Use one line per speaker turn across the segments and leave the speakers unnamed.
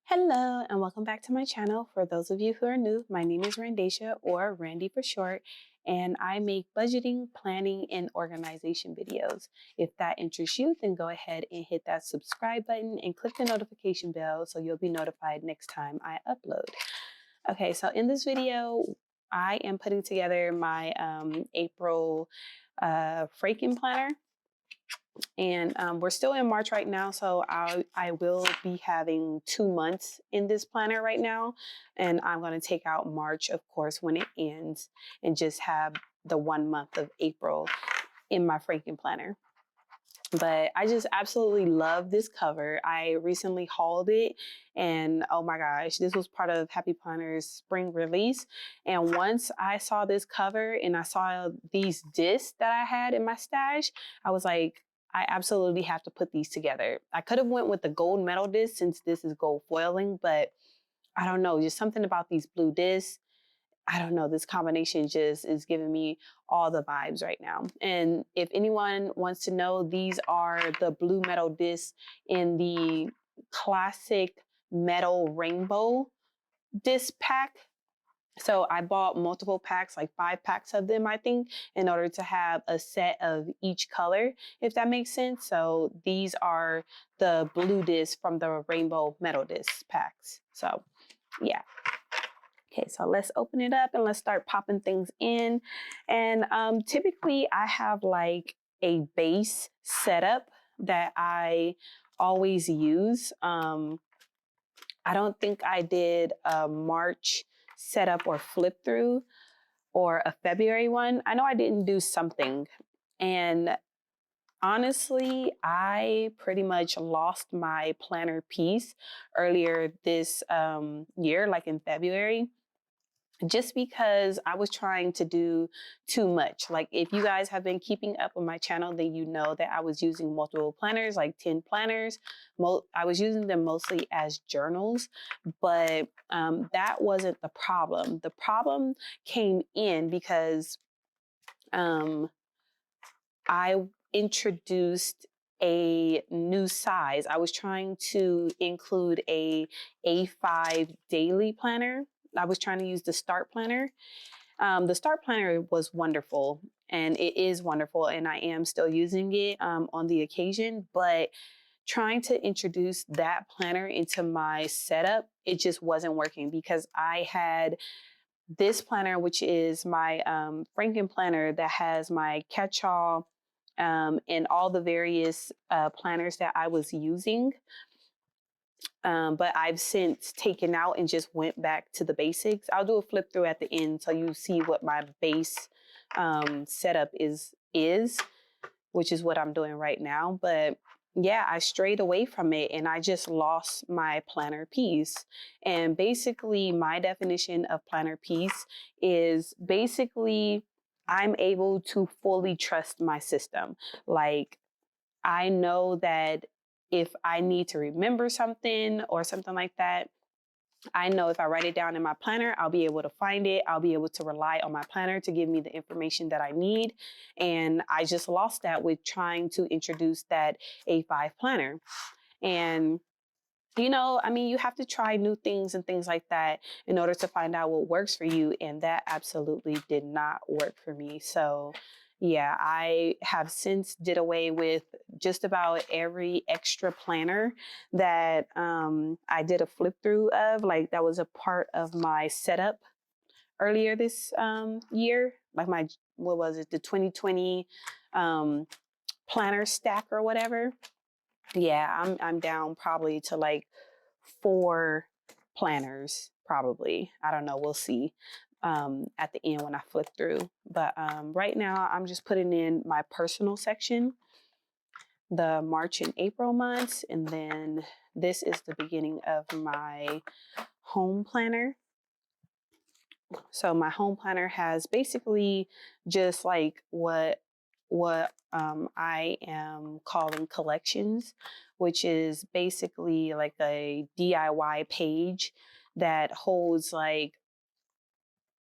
Hello and welcome back to my channel. For those of you who are new, my name is Randesha, or Randy for short, and I make budgeting, planning, and organization videos. If that interests you, then go ahead and hit that subscribe button and click the notification bell so you'll be notified next time I upload. Okay, so in this video, I am putting together my April Frankenplanner. And we're still in March right now, so I will be having 2 months in this planner right now. And I'm going to take out March, of course, when it ends, and just have the 1 month of April in my Franken planner. But I just absolutely love this cover. I recently hauled it, and oh my gosh, this was part of Happy Planner's spring release. And once I saw this cover and I saw these discs that I had in my stash, I was like, I absolutely have to put these together. I could have went with the gold medal disc since this is gold foiling, but I don't know, just something about these blue discs. I don't know, this combination just is giving me all the vibes right now. And if anyone wants to know, these are the blue metal discs in the classic metal rainbow disc pack. So I bought multiple packs, like 5 packs of them, I think, in order to have a set of each color, if that makes sense. So these are the blue discs from the rainbow metal disc packs. So yeah. Okay, so let's open it up and let's start popping things in. And typically I have like a base setup that I always use. I don't think I did a March setup or flip through or a February one. I know I didn't do something. And honestly, I pretty much lost my planner piece earlier this year, like in February, just because I was trying to do too much. Like if you guys have been keeping up with my channel, then you know that I was using multiple planners, like 10 planners. I was using them mostly as journals, but that wasn't the problem. The problem came in because I introduced a new size. I was trying to include a A5 daily planner. I was trying to use the Start Planner. The Start Planner was wonderful, and it is wonderful, and I am still using it on the occasion, but trying to introduce that planner into my setup, it just wasn't working because I had this planner, which is my Franken planner that has my catch-all and all the various planners that I was using. But I've since taken out and just went back to the basics. I'll do a flip through at the end so you see what my base setup is, which is what I'm doing right now. But yeah, I strayed away from it and I just lost my planner piece. And basically my definition of planner piece is basically I'm able to fully trust my system. Like I know that if I need to remember something or something like that, I know if I write it down in my planner, I'll be able to find it. I'll be able to rely on my planner to give me the information that I need. And I just lost that with trying to introduce that A5 planner. And you know, I mean, you have to try new things and things like that in order to find out what works for you. And that absolutely did not work for me. So yeah, I have since did away with just about every extra planner that I did a flip through of. Like that was a part of my setup earlier this year. Like my, what was it, the 2020 planner stack or whatever. Yeah, I'm down probably to like 4 planners, probably. I don't know, we'll see at the end when I flip through. But right now I'm just putting in my personal section, the March and April months, and then this is the beginning of my home planner. So my home planner has basically just like what I am calling collections, which is basically like a DIY page that holds like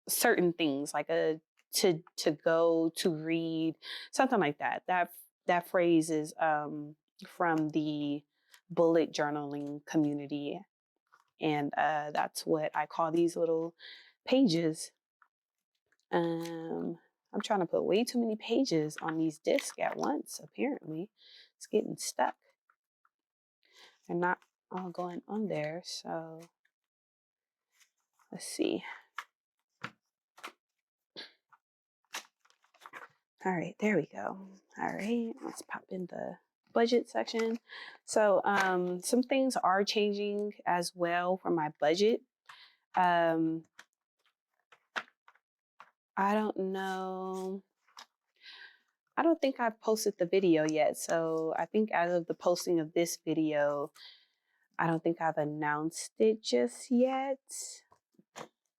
certain things, like a to go, to read, something like that. That phrase is from the bullet journaling community. And that's what I call these little pages. I'm trying to put way too many pages on these discs at once, apparently. It's getting stuck. They're not all going on there, so let's see. All right, there we go. All right, let's pop in the budget section. So some things are changing as well for my budget. I don't know. I don't think I've posted the video yet. So I think as of the posting of this video, I don't think I've announced it just yet.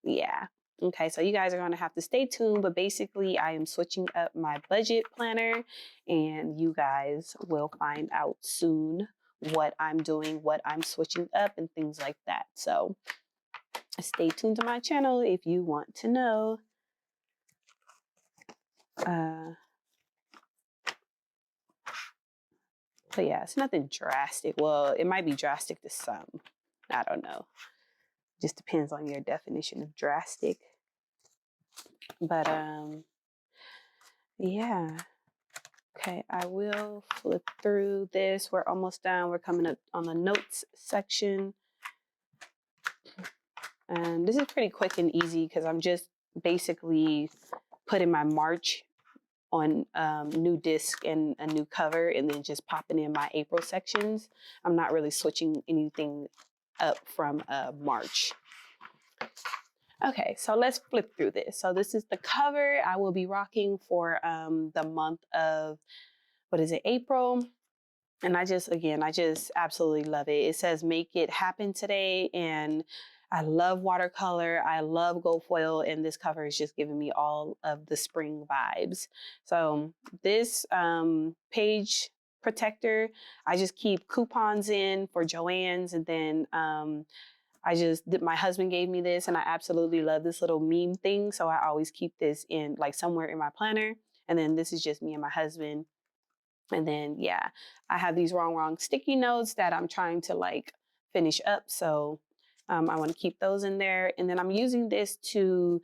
Yeah. Okay, so you guys are going to have to stay tuned, but basically I am switching up my budget planner and you guys will find out soon what I'm doing, what I'm switching up and things like that. So stay tuned to my channel if you want to know. But yeah, it's nothing drastic. Well, it might be drastic to some. I don't know. Just depends on your definition of drastic. But yeah. Okay, I will flip through this. We're almost done. We're coming up on the notes section. And this is pretty quick and easy because I'm just basically putting my March on new disc and a new cover and then just popping in my April sections. I'm not really switching anything up from March. Okay, so let's flip through this. So this is the cover I will be rocking for the month of, what is it, April. And I just absolutely love it. It says, make it happen today. And I love watercolor. I love gold foil. And this cover is just giving me all of the spring vibes. So this page protector, I just keep coupons in for JoAnn's. And then my husband gave me this and I absolutely love this little meme thing. So I always keep this in like somewhere in my planner. And then this is just me and my husband. And then, yeah, I have these wrong sticky notes that I'm trying to like finish up. So I want to keep those in there. And then I'm using this to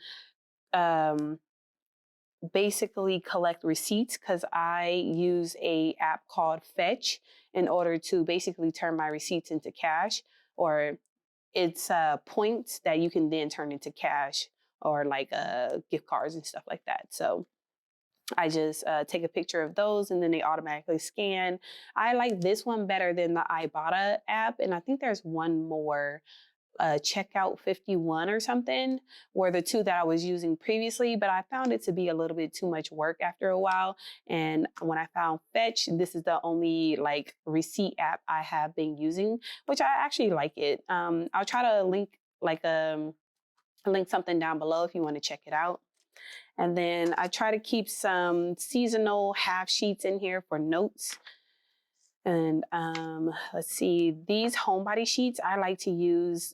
basically collect receipts because I use a app called Fetch in order to basically turn my receipts into cash, or it's points that you can then turn into cash or like gift cards and stuff like that. So I just take a picture of those and then they automatically scan. I like this one better than the Ibotta app. And I think there's one more, Checkout 51 or something, were the two that I was using previously, but I found it to be a little bit too much work after a while. And when I found Fetch, this is the only like receipt app I have been using, which I actually like it. I'll try to link something down below if you want to check it out. And then I try to keep some seasonal half sheets in here for notes. And let's see, these homebody sheets I like to use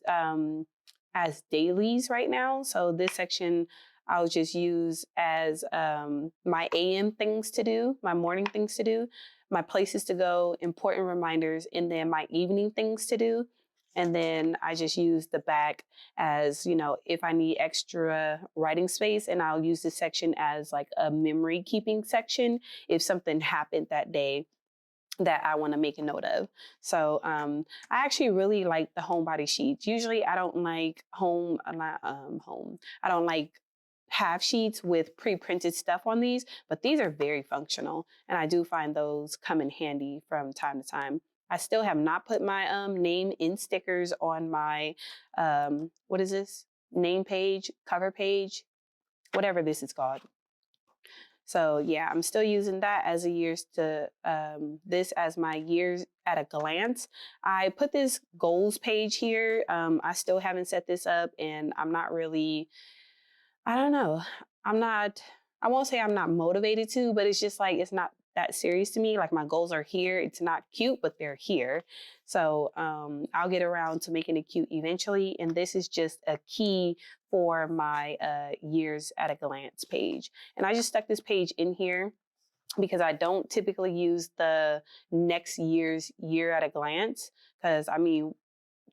as dailies right now. So this section I'll just use as my AM things to do, my morning things to do, my places to go, important reminders, and then my evening things to do. And then I just use the back as, if I need extra writing space, and I'll use this section as like a memory keeping section if something happened that day that I want to make a note of. So I actually really like the homebody sheets. Usually I don't like I don't like half sheets with pre-printed stuff on these, but these are very functional. And I do find those come in handy from time to time. I still have not put my name in stickers on my, what is this? Name page, cover page, whatever this is called. So yeah, I'm still using that as this as my years at a glance. I put this goals page here. I still haven't set this up and I'm not really, I don't know. I won't say I'm not motivated to, but it's just like, it's not that serious to me. Like my goals are here. It's not cute, but they're here. So I'll get around to making it cute eventually. And this is just a key for my years at a glance page. And I just stuck this page in here because I don't typically use the next year's year at a glance. Because I mean,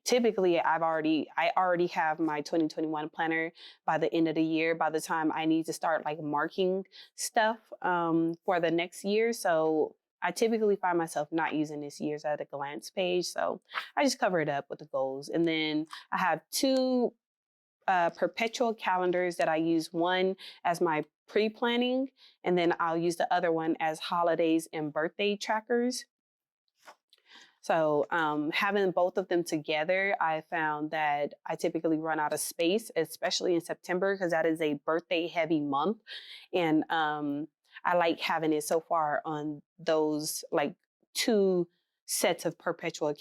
typically I already have my 2021 planner by the end of the year, by the time I need to start like marking stuff for the next year. So I typically find myself not using this year's at a glance page. So I just cover it up with the goals. And then I have two perpetual calendars that I use, one as my pre-planning, and then I'll use the other one as holidays and birthday trackers. So having both of them together, I found that I typically run out of space, especially in September, because that is a birthday heavy month. And I like having it so far on those like two sets of perpetual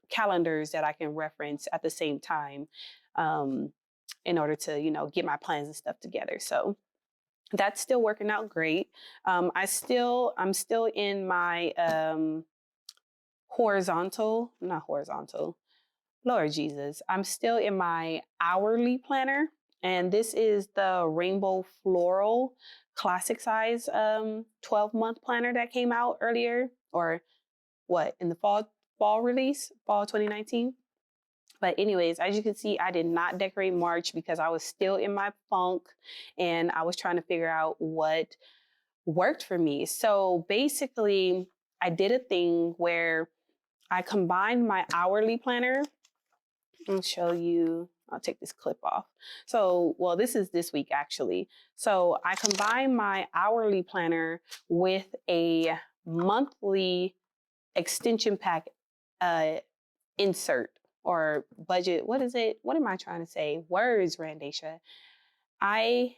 calendars that I can reference at the same time in order to, get my plans and stuff together. So that's still working out great. I'm still in my not horizontal, Lord Jesus. I'm still in my hourly planner, and this is the Rainbow Floral Classic Size 12-month planner that came out earlier, or in the fall release, fall 2019. But anyways, as you can see, I did not decorate March because I was still in my funk and I was trying to figure out what worked for me. So basically, I did a thing where I combined my hourly planner. I'll show you. I'll take this clip off. So, this is this week actually. So I combined my hourly planner with a monthly extension pack insert or budget. What is it? What am I trying to say? Words, Randesha. I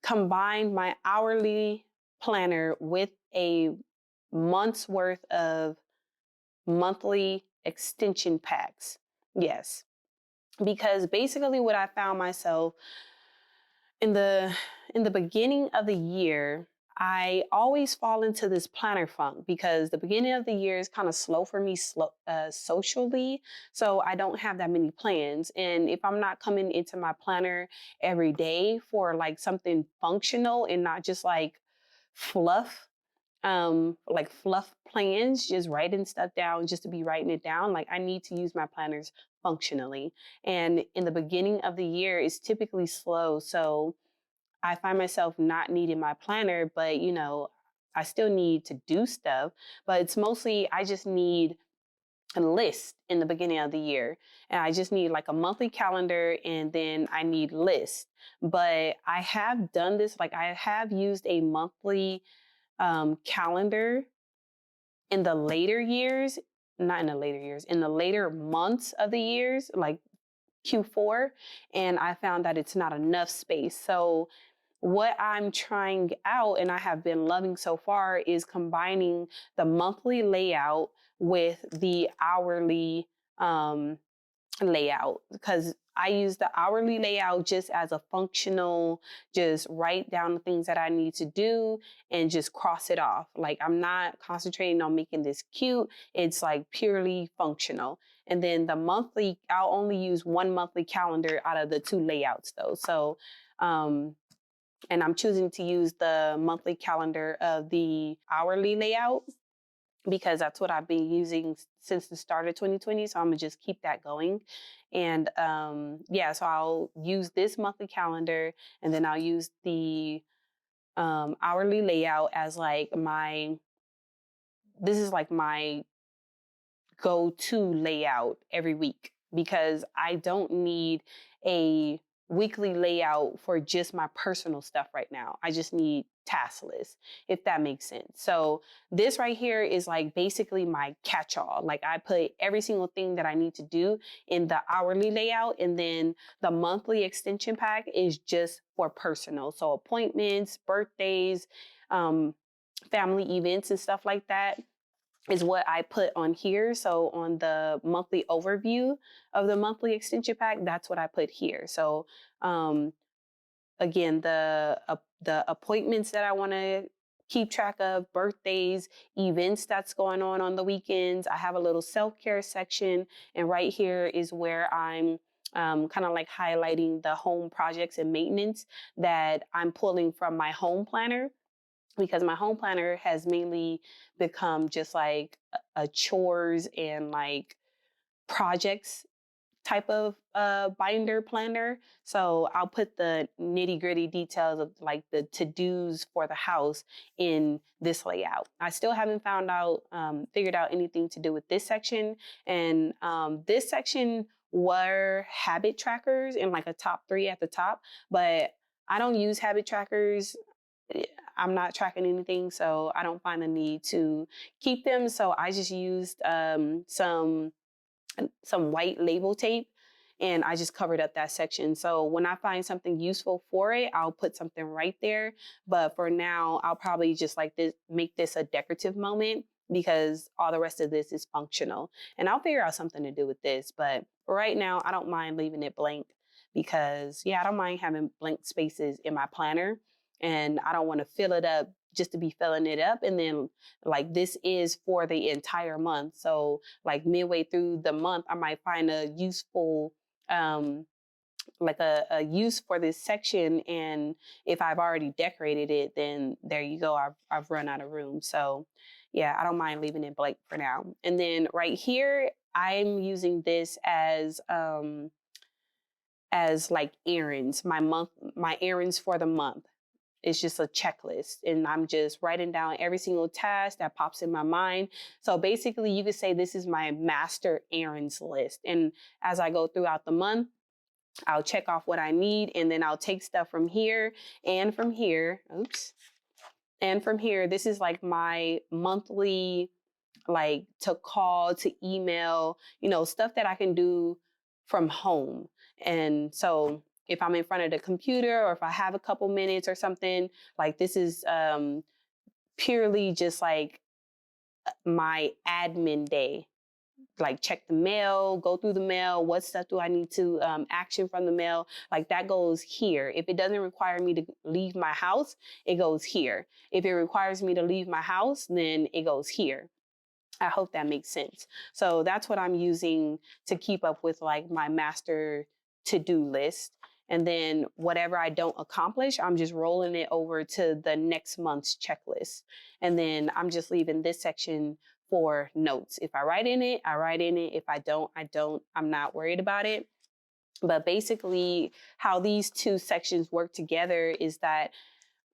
combined my hourly planner with a month's worth of monthly extension packs. Yes. Because basically what I found myself in the beginning of the year, I always fall into this planner funk because the beginning of the year is kind of slow for me socially. So I don't have that many plans. And if I'm not coming into my planner every day for like something functional and not just like fluff, like fluff plans, just writing stuff down just to be writing it down. Like I need to use my planners functionally. And in the beginning of the year, it's typically slow. So I find myself not needing my planner, but I still need to do stuff. But it's mostly I just need a list in the beginning of the year. And I just need like a monthly calendar and then I need lists. But I have done this, like I have used a monthly calendar in the later years, not in the later years, in the later months of the years, like Q4, and I found that it's not enough space. So what I'm trying out and I have been loving so far is combining the monthly layout with the hourly layout, because I use the hourly layout just as a functional, just write down the things that I need to do and just cross it off. Like I'm not concentrating on making this cute. It's like purely functional. And then the monthly, I'll only use one monthly calendar out of the two layouts though. So, and I'm choosing to use the monthly calendar of the hourly layout because that's what I've been using since the start of 2020. So I'm gonna just keep that going. And so I'll use this monthly calendar and then I'll use the hourly layout as like this is like my go-to layout every week because I don't need a weekly layout for just my personal stuff right now. I just need task lists, if that makes sense. So this right here is like basically my catch-all. Like I put every single thing that I need to do in the hourly layout, and then the monthly extension pack is just for personal. So appointments, birthdays, family events and stuff like that is what I put on here. So on the monthly overview of the monthly extension pack, that's what I put here. So again, the appointments that I want to keep track of, birthdays, events that's going on the weekends. I have a little self-care section, and right here is where I'm kind of like highlighting the home projects and maintenance that I'm pulling from my home planner, because my home planner has mainly become just like a chores and like projects type of binder planner. So I'll put the nitty gritty details of like the to-dos for the house in this layout. I still haven't figured out anything to do with this section. And this section were habit trackers in like a top 3 at the top, but I don't use habit trackers. I'm not tracking anything, so I don't find the need to keep them. So I just used some white label tape, and I just covered up that section. So when I find something useful for it, I'll put something right there. But for now, I'll probably just like this, make this a decorative moment, because all the rest of this is functional. And I'll figure out something to do with this. But right now, I don't mind leaving it blank, because I don't mind having blank spaces in my planner. And I don't want to fill it up just to be filling it up. And then like this is for the entire month. So like midway through the month, I might find a useful, like a use for this section. And if I've already decorated it, then there you go. I've run out of room. So yeah, I don't mind leaving it blank for now. And then right here, I'm using this as like errands, my errands for the month. It's just a checklist, and I'm just writing down every single task that pops in my mind. So basically, you could say this is my master errands list. And as I go throughout the month, I'll check off what I need, and then I'll take stuff from here and from here. And from here, this is like my monthly, like to call, to email, stuff that I can do from home. And so if I'm in front of the computer, or if I have a couple minutes or something, like this is purely just like my admin day. Like check the mail, go through the mail, what stuff do I need to action from the mail, like that goes here. If it doesn't require me to leave my house, it goes here. If it requires me to leave my house, then it goes here. I hope that makes sense. So that's what I'm using to keep up with like my master to-do list. And then whatever I don't accomplish, I'm just rolling it over to the next month's checklist. And then I'm just leaving this section for notes. If I write in it, I write in it. If I don't, I don't. I'm not worried about it. But basically, how these two sections work together is that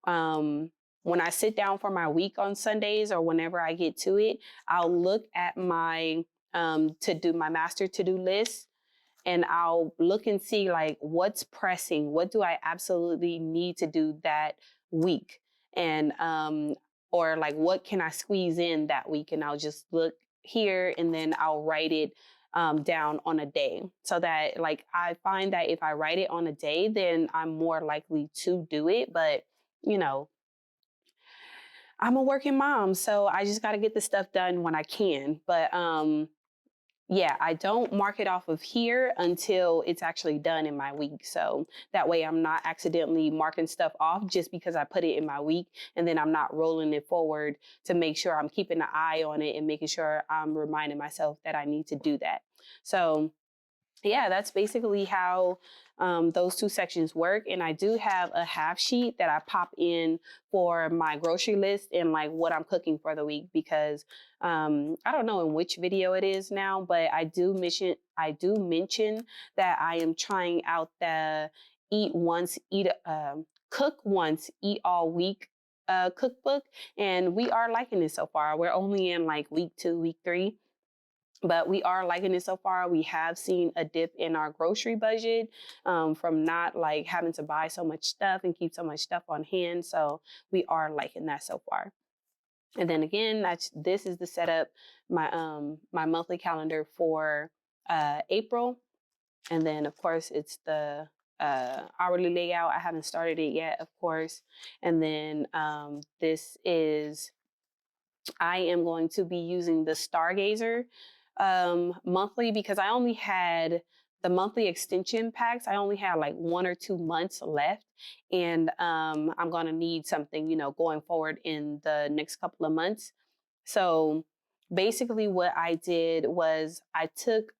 when I sit down for my week on Sundays, or whenever I get to it, I'll look at my my master to-do list, and I'll look and see like what's pressing, what do I absolutely need to do that week, and or like what can I squeeze in that week, and I'll just look here, and then I'll write it down on a day, so that like I find that if I write it on a day, then I'm more likely to do it. But I'm a working mom, so I just got to get the stuff done when I can. But I don't mark it off of here until it's actually done in my week. So that way I'm not accidentally marking stuff off just because I put it in my week, and then I'm not rolling it forward to make sure I'm keeping an eye on it and making sure I'm reminding myself that I need to do that. So that's basically how those two sections work. And I do have a half sheet that I pop in for my grocery list and like what I'm cooking for the week, because I don't know in which video it is now, but I do mention that I am trying out the cook once, eat all week cookbook, and we are liking it so far. We're only in like week 2, week 3. But we are liking it so far. We have seen a dip in our grocery budget from not like having to buy so much stuff and keep so much stuff on hand. So we are liking that so far. And then again, this is the setup, my monthly calendar for April. And then of course it's the hourly layout. I haven't started it yet, of course. And then I am going to be using the Stargazer monthly, because I only had the monthly extension packs. I only had like 1 or 2 months left, and I'm going to need something, going forward in the next couple of months. So basically what I did was I took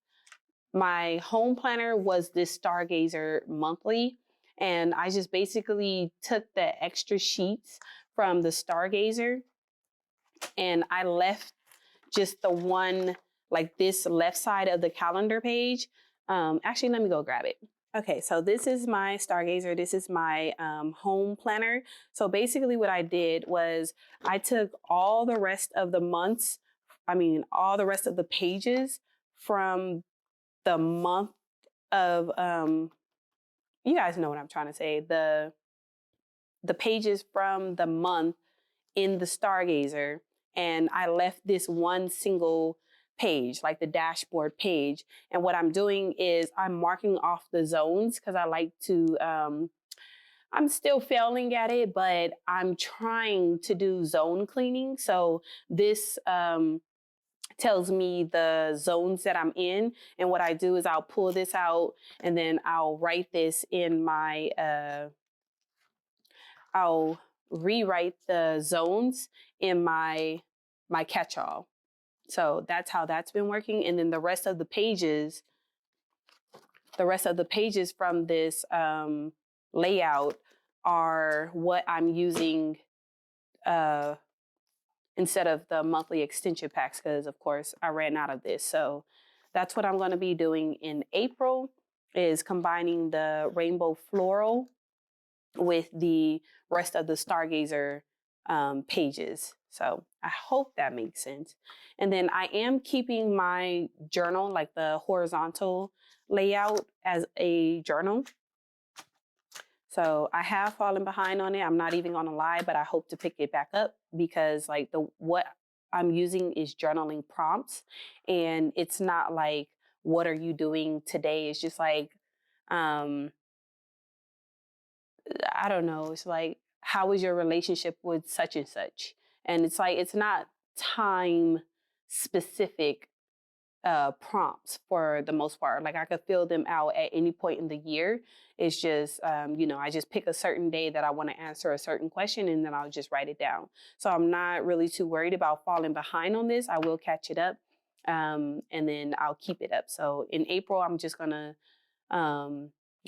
my home planner was this Stargazer monthly, and I just basically took the extra sheets from the Stargazer, and I left just the one, like this left side of the calendar page Actually, let me go grab it. Okay, so this is my Stargazer. This is my home planner. So basically what I did was I took all the rest of the months, all the rest of the pages from the month of, you guys know what I'm trying to say, the pages from the month in the Stargazer, and I left this one single page, like the dashboard page. And what I'm doing is I'm marking off the zones because I like to, I'm still failing at it, but I'm trying to do zone cleaning. So this tells me the zones that I'm in. And what I do is I'll pull this out and then I'll write this in my, I'll rewrite the zones in my catch-all. So that's how that's been working. And then the rest of the pages from this layout are what I'm using instead of the monthly extension packs, because of course I ran out of this. So that's what I'm going to be doing in April, is combining the rainbow floral with the rest of the Stargazer pages. So I hope that makes sense. And then I am keeping my journal, like the horizontal layout, as a journal. So I have fallen behind on it. I'm not even gonna lie, but I hope to pick it back up because like what I'm using is journaling prompts, and it's not like, what are you doing today? It's just like, I don't know. It's like, how is your relationship with such and such? And it's like, it's not time specific prompts for the most part. Like I could fill them out at any point in the year. It's just, I just pick a certain day that I want to answer a certain question and then I'll just write it down. So I'm not really too worried about falling behind on this. I will catch it up and then I'll keep it up. So in April, I'm just going to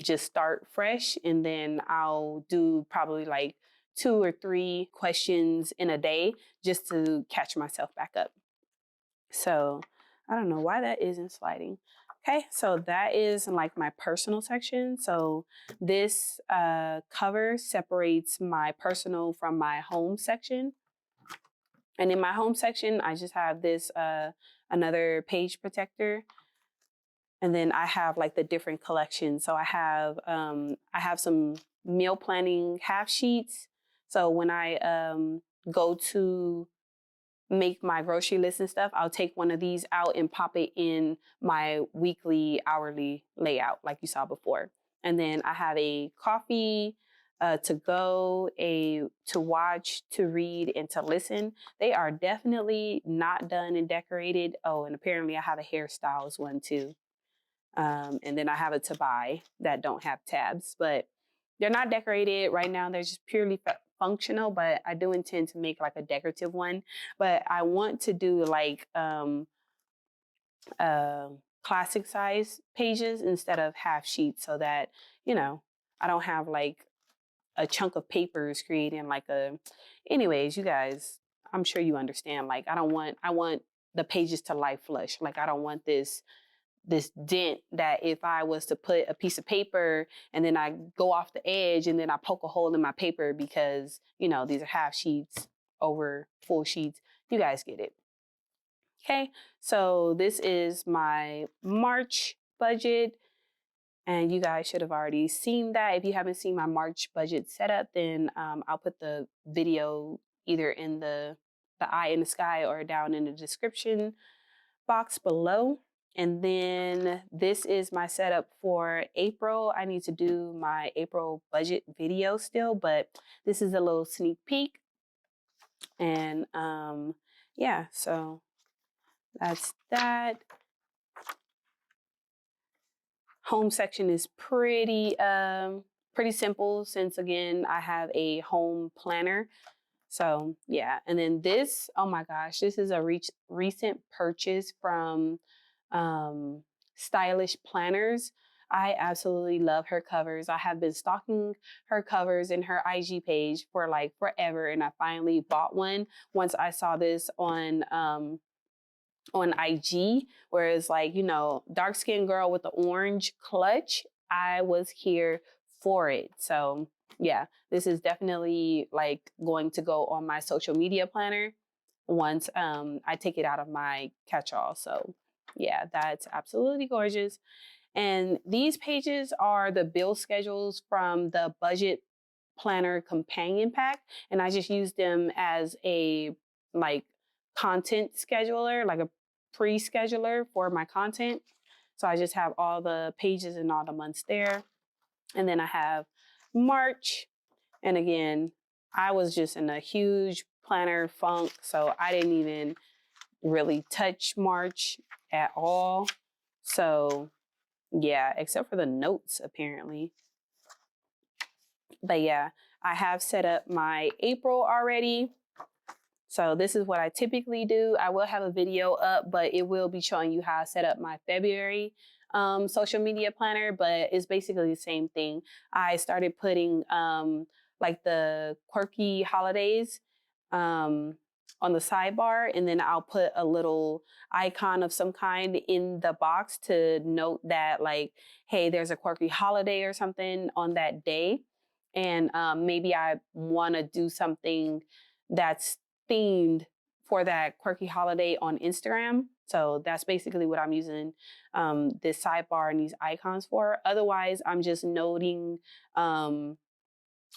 just start fresh, and then I'll do probably like 2 or 3 questions in a day just to catch myself back up. So I don't know why that isn't sliding. Okay, so that is like my personal section. So this cover separates my personal from my home section. And in my home section, I just have this another page protector. And then I have like the different collections. So I have some meal planning half sheets. So when I go to make my grocery list and stuff, I'll take one of these out and pop it in my weekly, hourly layout like you saw before. And then I have a coffee, to go, a to watch, to read, and to listen. They are definitely not done and decorated. Oh, and apparently I have a hairstyles one too. And then I have a to buy that don't have tabs, but they're not decorated right now. They're just purely functional, but I do intend to make like a decorative one. But I want to do like classic size pages instead of half sheets, so that, I don't have like a chunk of papers creating like anyways, you guys, I'm sure you understand. Like I want the pages to lie flush. Like I don't want this dent that if I was to put a piece of paper and then I go off the edge and then I poke a hole in my paper because, these are half sheets over full sheets. You guys get it. Okay, so this is my March budget. And you guys should have already seen that. If you haven't seen my March budget setup, then I'll put the video either in the eye in the sky or down in the description box below. And then this is my setup for April. I need to do my April budget video still, but this is a little sneak peek. And yeah, so that's that. Home section is pretty simple, since again I have a home planner. So yeah, and then this, oh my gosh, this is a recent purchase from Stylish Planners. I absolutely love her covers. I have been stalking her covers in her IG page for like forever, and I finally bought one once I saw this on on IG, whereas like, you know, dark skinned girl with the orange clutch, I was here for it. So yeah, this is definitely like going to go on my social media planner once I take it out of my catch-all. So yeah, that's absolutely gorgeous. And these pages are the bill schedules from the budget planner companion pack. And I just use them as a like content scheduler, like a pre-scheduler for my content. So I just have all the pages and all the months there. And then I have March. And again, I was just in a huge planner funk. So I didn't even really touch March at all. So yeah, except for the notes apparently. But yeah, I have set up my April already. So this is what I typically do. I will have a video up, but it will be showing you how I set up my February social media planner, but it's basically the same thing. I started putting like the quirky holidays on the sidebar, and then I'll put a little icon of some kind in the box to note that like, hey, there's a quirky holiday or something on that day. And maybe I want to do something that's themed for that quirky holiday on Instagram. So that's basically what I'm using this sidebar and these icons for. Otherwise, I'm just noting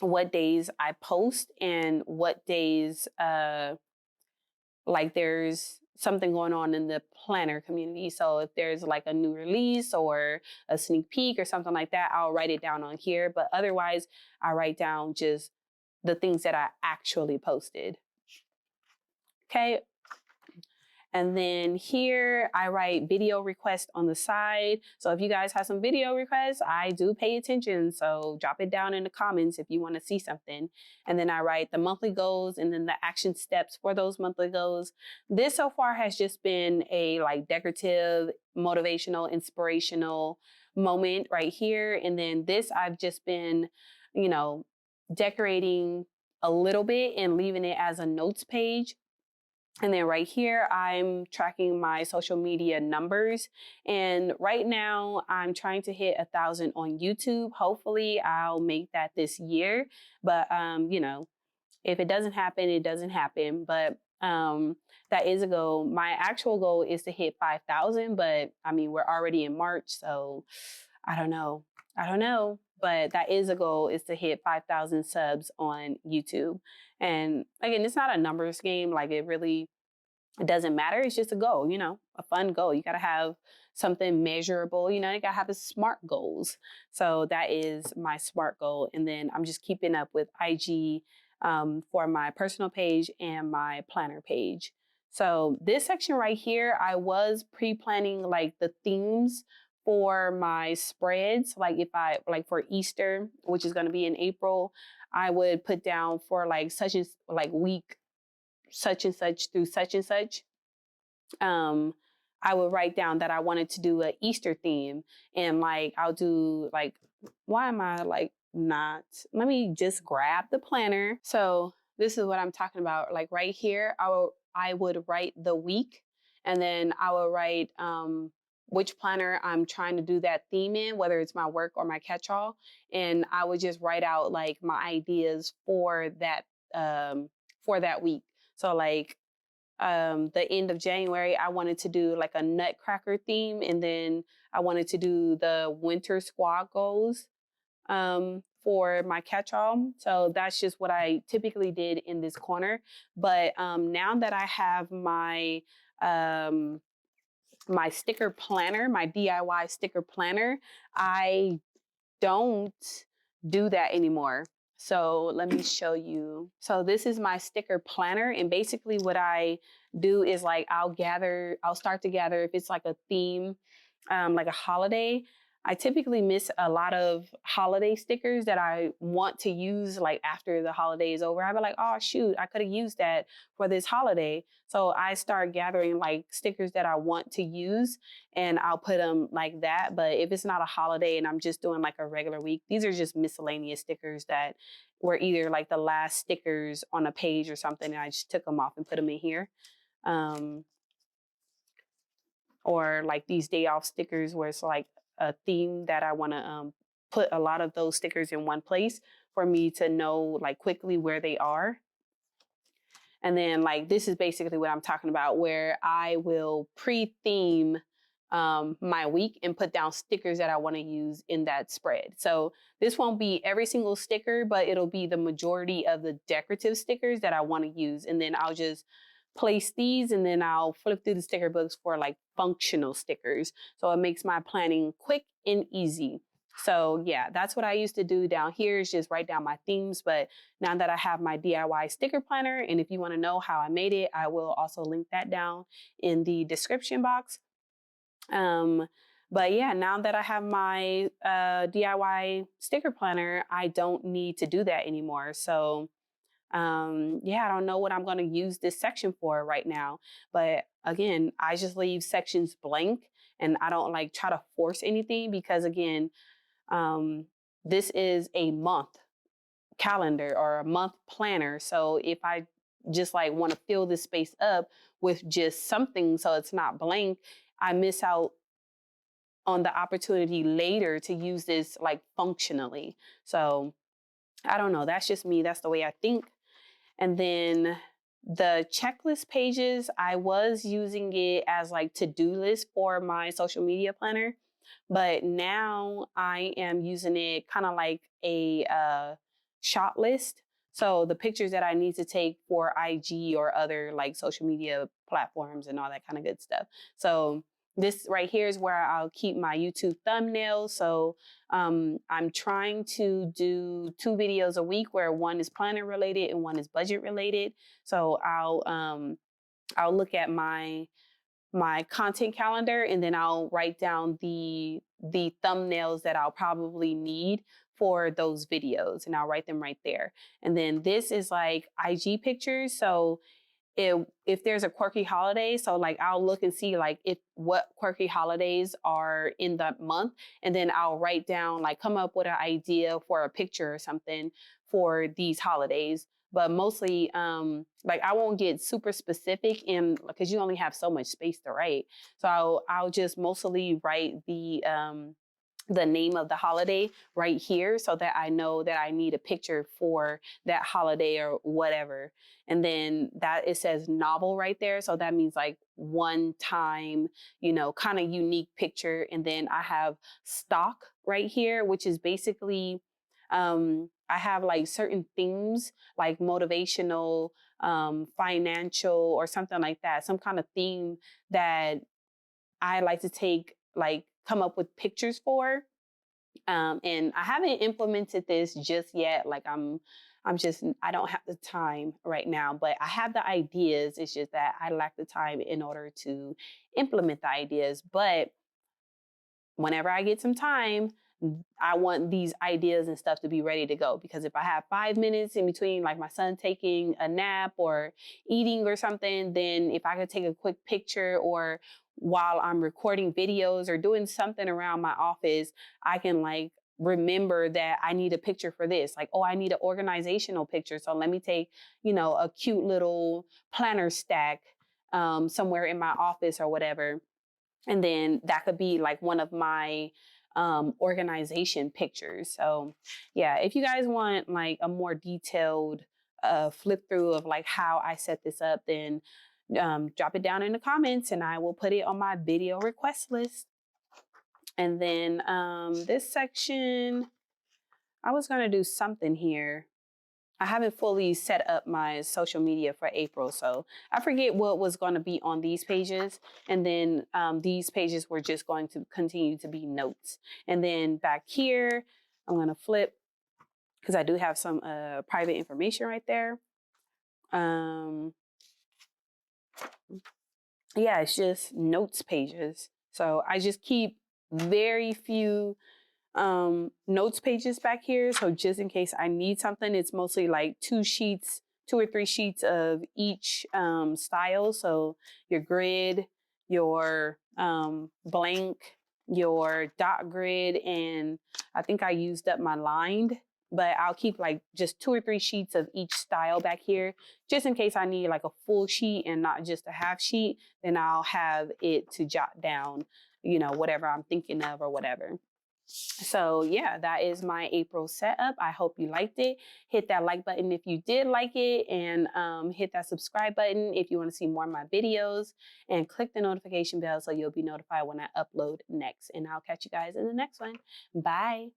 what days I post and what days like there's something going on in the planner community. So if there's like a new release or a sneak peek or something like that, I'll write it down on here. But otherwise, I write down just the things that I actually posted. Okay. And then here I write video requests on the side. So if you guys have some video requests, I do pay attention. So drop it down in the comments if you want to see something. And then I write the monthly goals and then the action steps for those monthly goals. This so far has just been a like decorative, motivational, inspirational moment right here. And then this I've just been, you know, decorating a little bit and leaving it as a notes page. And then right here, I'm tracking my social media numbers. And right now I'm trying to hit 1,000 on YouTube. Hopefully I'll make that this year. But, you know, if it doesn't happen, it doesn't happen. But that is a goal. My actual goal is to hit 5,000. But I mean, we're already in March. So I don't know. But that is a goal, is to hit 5,000 subs on YouTube. And again, it's not a numbers game. Like it doesn't matter. It's just a goal, you know, a fun goal. You got to have something measurable, you know, you got to have a SMART goals. So that is my SMART goal. And then I'm just keeping up with IG for my personal page and my planner page. So this section right here, I was pre-planning like the themes for my spreads. Like if I, like for Easter, which is going to be in April, I would put down for like such as like week such and such through such and such. I would write down that I wanted to do an Easter theme, and like I'll do like, why am I like not? Let me just grab the planner. So this is what I'm talking about. Like right here, I would write the week, and then I will write which planner I'm trying to do that theme in, whether it's my work or my catch-all, and I would just write out like my ideas for that week. So like the end of January, I wanted to do like a nutcracker theme, and then I wanted to do the winter squad goals for my catch-all. So that's just what I typically did in this corner. But now that I have my my sticker planner, my DIY sticker planner, I don't do that anymore. So let me show you. So this is my sticker planner. And basically what I do is like, I'll start to gather if it's like a theme, like a holiday. I typically miss a lot of holiday stickers that I want to use like after the holiday is over. I'll be like, oh shoot, I could have used that for this holiday. So I start gathering like stickers that I want to use, and I'll put them like that. But if it's not a holiday and I'm just doing like a regular week, these are just miscellaneous stickers that were either like the last stickers on a page or something, and I just took them off and put them in here. or like these day off stickers where it's like a theme that I want to put a lot of those stickers in one place for me to know like quickly where they are. And then like this is basically what I'm talking about, where I will pre-theme my week and put down stickers that I want to use in that spread. So this won't be every single sticker, but it'll be the majority of the decorative stickers that I want to use. And then I'll just place these and then I'll flip through the sticker books for like functional stickers. So it makes my planning quick and easy. So yeah, that's what I used to do down here, is just write down my themes. But now that I have my DIY sticker planner, and if you want to know how I made it, I will also link that down in the description box. But yeah, now that I have my DIY sticker planner, I don't need to do that anymore. So yeah, I don't know what I'm going to use this section for right now. But again, I just leave sections blank and I don't like try to force anything, because again, this is a month calendar or a month planner. So if I just like want to fill this space up with just something so it's not blank, I miss out on the opportunity later to use this like functionally. So I don't know. That's just me. That's the way I think. And then the checklist pages, I was using it as like to-do list for my social media planner. But now I am using it kind of like a shot list. So the pictures that I need to take for IG or other like social media platforms and all that kind of good stuff. So this right here is where I'll keep my YouTube thumbnails. So I'm trying to do 2 videos a week, where one is planner related and one is budget related. So I'll look at my content calendar and then I'll write down the thumbnails that I'll probably need for those videos, and I'll write them right there. And then this is like IG pictures. So if there's a quirky holiday, so like I'll look and see like what quirky holidays are in that month, and then I'll write down, like come up with an idea for a picture or something for these holidays. But mostly like I won't get super specific in, because you only have so much space to write. So I'll just mostly write the name of the holiday right here, so that I know that I need a picture for that holiday or whatever. And then that it says novel right there. So that means like one time, kind of unique picture. And then I have stock right here, which is basically, I have like certain themes like motivational, financial, or something like that. Some kind of theme that I like to come up with pictures for. And I haven't implemented this just yet. Like I don't have the time right now, but I have the ideas. It's just that I lack the time in order to implement the ideas. But whenever I get some time, I want these ideas and stuff to be ready to go, because if I have 5 minutes in between, like my son taking a nap or eating or something, then if I could take a quick picture, or while I'm recording videos or doing something around my office, I can like remember that I need a picture for this. Like, oh, I need an organizational picture. So let me take, a cute little planner stack somewhere in my office or whatever. And then that could be like one of my organization pictures. So yeah, if you guys want like a more detailed flip through of like how I set this up, then drop it down in the comments and I will put it on my video request list. And then this section, I was going to do something here. I haven't fully set up my social media for April, so I forget what was going to be on these pages. And then these pages were just going to continue to be notes. And then back here, I'm going to flip, because I do have some private information right there. Yeah, it's just notes pages. So I just keep very few notes pages back here. So just in case I need something, it's mostly like 2 or 3 sheets of each style. So your grid, your blank, your dot grid, and I think I used up my lined, but I'll keep like just 2 or 3 sheets of each style back here, just in case I need like a full sheet and not just a half sheet. Then I'll have it to jot down, you know, whatever I'm thinking of or whatever. So yeah, that is my April setup. I hope you liked it. Hit that like button if you did like it, and hit that subscribe button if you want to see more of my videos, and click the notification bell so you'll be notified when I upload next. And I'll catch you guys in the next one. Bye.